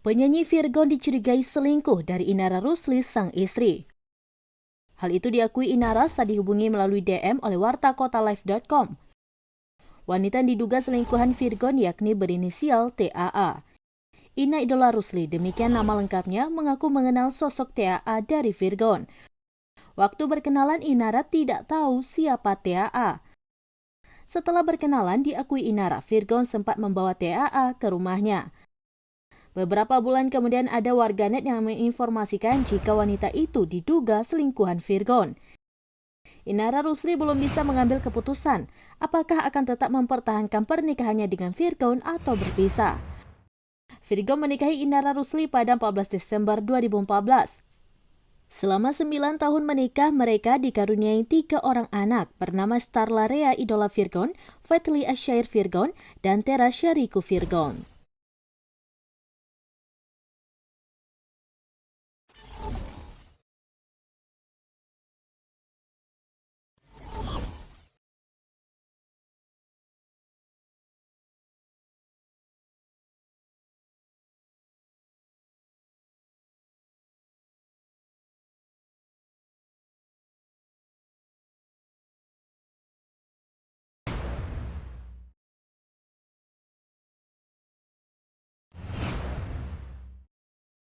Penyanyi Virgon dicurigai selingkuh dari Inara Rusli, sang istri. Hal itu diakui Inara saat dihubungi melalui DM oleh warta kotalife.com. Wanita yang diduga selingkuhan Virgon yakni berinisial TAA. Ina Idola Rusli, demikian nama lengkapnya, mengaku mengenal sosok TAA dari Virgon. Waktu berkenalan, Inara tidak tahu siapa TAA. Setelah berkenalan, diakui Inara, Virgon sempat membawa TAA ke rumahnya. Beberapa bulan kemudian ada warganet yang menginformasikan jika wanita itu diduga selingkuhan Virgon. Inara Rusli belum bisa mengambil keputusan apakah akan tetap mempertahankan pernikahannya dengan Virgon atau berpisah. Virgon menikahi Inara Rusli pada 14 Desember 2014. Selama 9 tahun menikah, mereka dikaruniai 3 orang anak bernama Starla Rea Idola Virgon, Fetli Asyair Virgon, dan Tera Syariku Virgon.